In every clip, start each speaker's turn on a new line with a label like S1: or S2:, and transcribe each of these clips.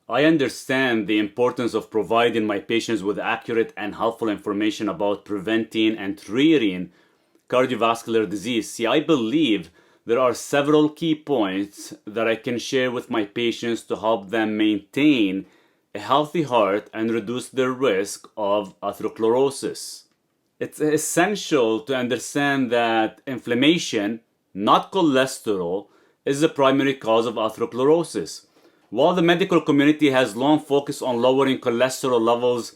S1: I understand the importance of providing my patients with accurate and helpful information about preventing and treating cardiovascular disease. See, I believe there are several key points that I can share with my patients to help them maintain a healthy heart and reduce their risk of atherosclerosis. It's essential to understand that inflammation, not cholesterol, is the primary cause of atherosclerosis. While the medical community has long focused on lowering cholesterol levels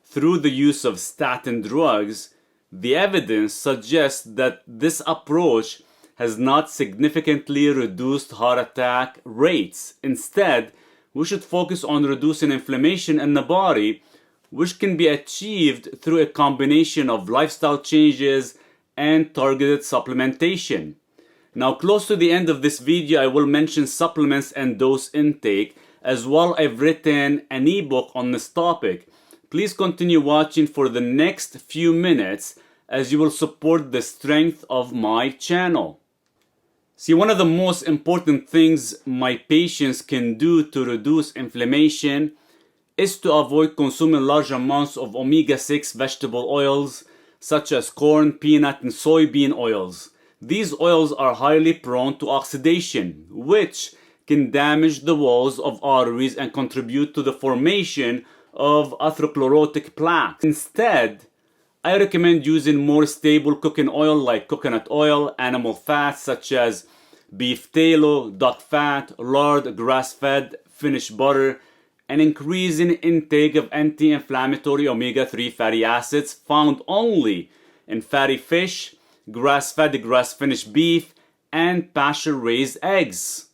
S1: through the use of statin drugs, the evidence suggests that this approach has not significantly reduced heart attack rates. Instead, we should focus on reducing inflammation in the body, which can be achieved through a combination of lifestyle changes and targeted supplementation. Now, close to the end of this video, I will mention supplements and dose intake. As well, I've written an ebook on this topic. Please continue watching for the next few minutes as you will support the strength of my channel. See, one of the most important things my patients can do to reduce inflammation is to avoid consuming large amounts of omega-6 vegetable oils such as corn, peanut, and soybean oils. These oils are highly prone to oxidation, which can damage the walls of arteries and contribute to the formation of atherosclerotic plaques. Instead, I recommend using more stable cooking oil like coconut oil, animal fats such as beef tallow, duck fat, lard, grass-fed, finished butter, and increasing intake of anti-inflammatory omega-3 fatty acids found only in fatty fish, grass-fed, grass-finished beef, and pasture-raised eggs.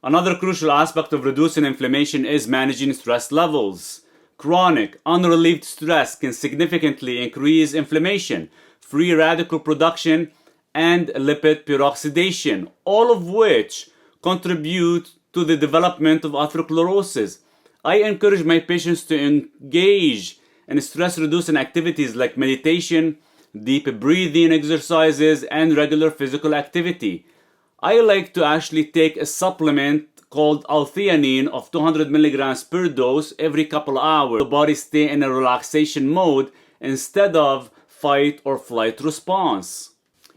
S1: Another crucial aspect of reducing inflammation is managing stress levels. Chronic, unrelieved stress can significantly increase inflammation, free radical production, and lipid peroxidation, all of which contribute to the development of atherosclerosis. I encourage my patients to engage in stress-reducing activities like meditation, deep breathing exercises, and regular physical activity. I like to actually take a supplement called L-theanine of 200 milligrams per dose every couple hours. The body stay in a relaxation mode instead of fight or flight response.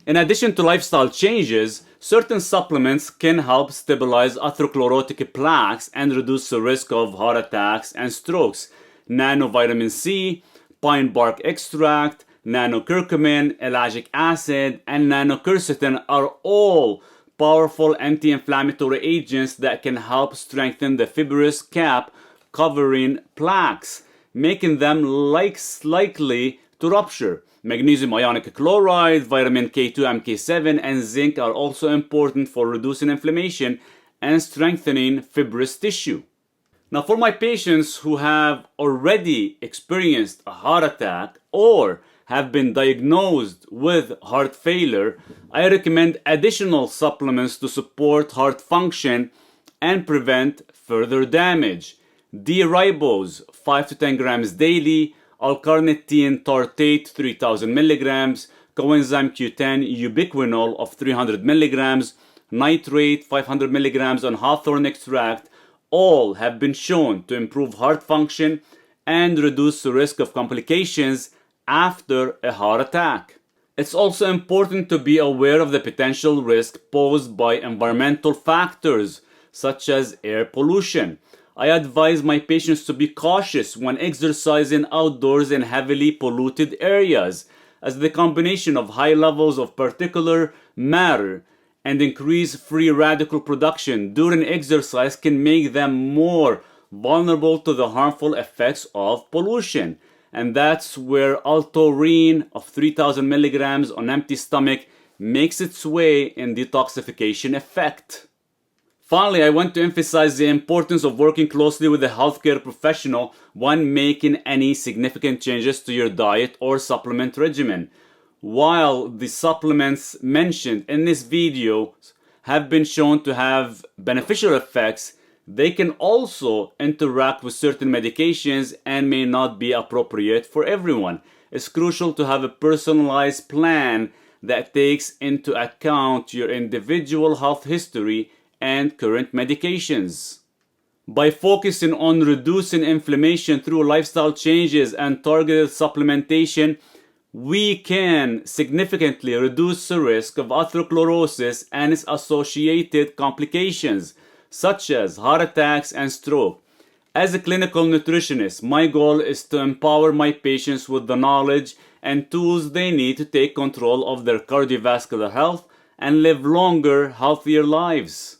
S1: In addition to lifestyle changes, certain supplements can help stabilize atherosclerotic plaques and reduce the risk of heart attacks and strokes. Nanovitamin C, pine bark extract, nanocurcumin, ellagic acid, and nanoquercetin are all powerful anti-inflammatory agents that can help strengthen the fibrous cap covering plaques, making them less likely to rupture. Magnesium ionic chloride, vitamin K2, MK7, and zinc are also important for reducing inflammation and strengthening fibrous tissue. Now, for my patients who have already experienced a heart attack or have been diagnosed with heart failure, I recommend additional supplements to support heart function and prevent further damage. D-ribose 5 to 10 grams daily, L-carnitine tartrate 3000 milligrams, coenzyme Q10 ubiquinol of 300 milligrams, nitrate 500 milligrams, and hawthorn extract all have been shown to improve heart function and reduce the risk of complications after a heart attack. It's also important to be aware of the potential risk posed by environmental factors such as air pollution. I advise my patients to be cautious when exercising outdoors in heavily polluted areas, as the combination of high levels of particulate matter and increased free radical production during exercise can make them more vulnerable to the harmful effects of pollution. And that's where L-taurine of 3000 milligrams on empty stomach makes its way in detoxification effect. Finally, I want to emphasize the importance of working closely with a healthcare professional when making any significant changes to your diet or supplement regimen. While the supplements mentioned in this video have been shown to have beneficial effects, they can also interact with certain medications and may not be appropriate for everyone. It's crucial to have a personalized plan that takes into account your individual health history and current medications. By focusing on reducing inflammation through lifestyle changes and targeted supplementation, we can significantly reduce the risk of atherosclerosis and its associated complications, such as heart attacks and stroke. As a clinical nutritionist, my goal is to empower my patients with the knowledge and tools they need to take control of their cardiovascular health and live longer, healthier lives.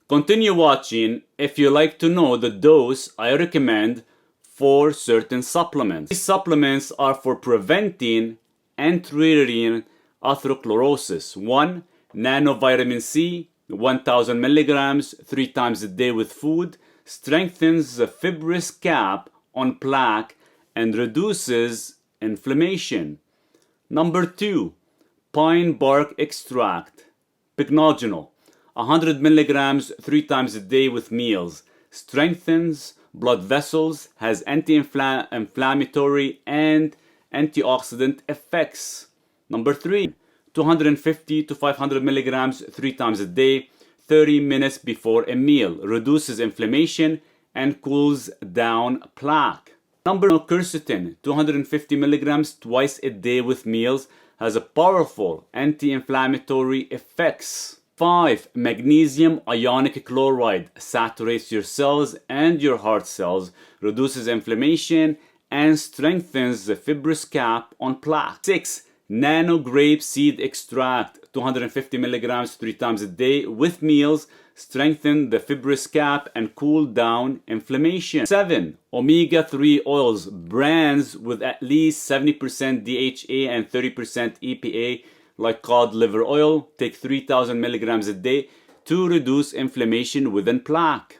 S1: Continue watching if you like to know the dose I recommend for certain supplements. These supplements are for preventing and treating atherosclerosis. 1. Nanovitamin C, 1000 milligrams, 3 times a day with food, strengthens the fibrous cap on plaque and reduces inflammation. Number 2. Pine bark extract, pycnogenol, 100 milligrams 3 times a day with meals, strengthens blood vessels, has anti-inflammatory and antioxidant effects. Number 3. 250 to 500 milligrams 3 times a day, 30 minutes before a meal, reduces inflammation and cools down plaque. Number 4. Quercetin, 250 milligrams twice a day with meals, has a powerful anti-inflammatory effects. 5. Magnesium ionic chloride saturates your cells and your heart cells, reduces inflammation and strengthens the fibrous cap on plaque. 6. Nano grape seed extract, 250 milligrams 3 times a day with meals, strengthen the fibrous cap and cool down inflammation. 7. Omega-3 oils, brands with at least 70% DHA and 30% EPA, like cod liver oil, take 3000 milligrams a day to reduce inflammation within plaque.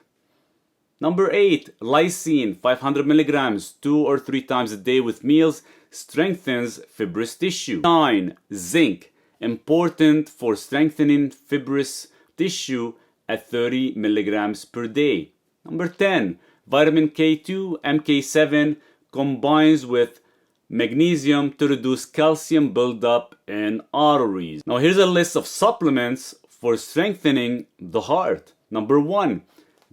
S1: Number 8. Lysine, 500 milligrams 2 or 3 times a day with meals, strengthens fibrous tissue. 9. Zinc, important for strengthening fibrous tissue at 30 milligrams per day. Number 10. Vitamin K2, MK7, combines with magnesium to reduce calcium buildup in arteries. Now here's a list of supplements for strengthening the heart. Number 1.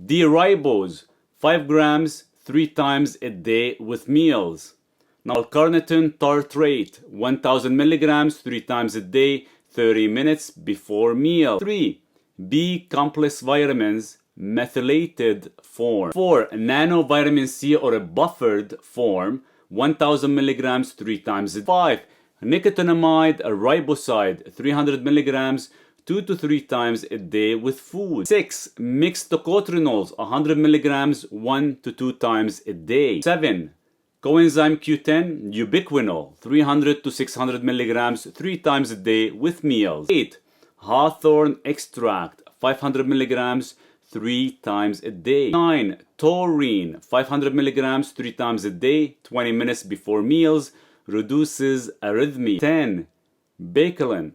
S1: D-ribose, 5 grams 3 times a day with meals. Now L-carnitine tartrate, 1000 milligrams 3 times a day, 30 minutes before meal. 3. B-complex vitamins, methylated form. 4. Nanovitamin C or a buffered form, 1000 milligrams 3 times a day. 5. Nicotinamide riboside, 300 milligrams 2 to 3 times a day with food. 6. Mixed tocotrienols, 100 milligrams 1 to 2 times a day. 7. Coenzyme Q10, ubiquinol, 300 to 600 milligrams 3 times a day with meals. 8. Hawthorn extract, 500 milligrams 3 times a day. 9. Taurine, 500 milligrams 3 times a day, 20 minutes before meals, reduces arrhythmia. 10. Bakelin,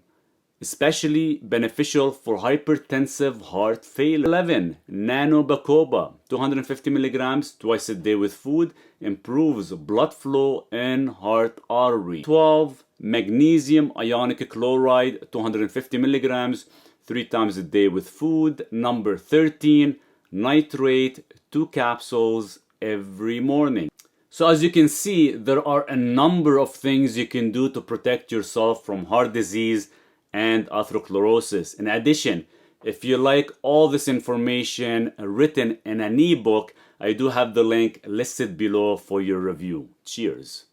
S1: especially beneficial for hypertensive heart failure. 11. Nanobacoba, 250 milligrams twice a day with food, improves blood flow in heart artery. 12. Magnesium ionic chloride, 250 milligrams 3 times a day with food. Number 13. Nitrate, 2 capsules every morning. So as you can see, there are a number of things you can do to protect yourself from heart disease and atherosclerosis. In addition, if you like all this information written in an ebook, I do have the link listed below for your review. Cheers.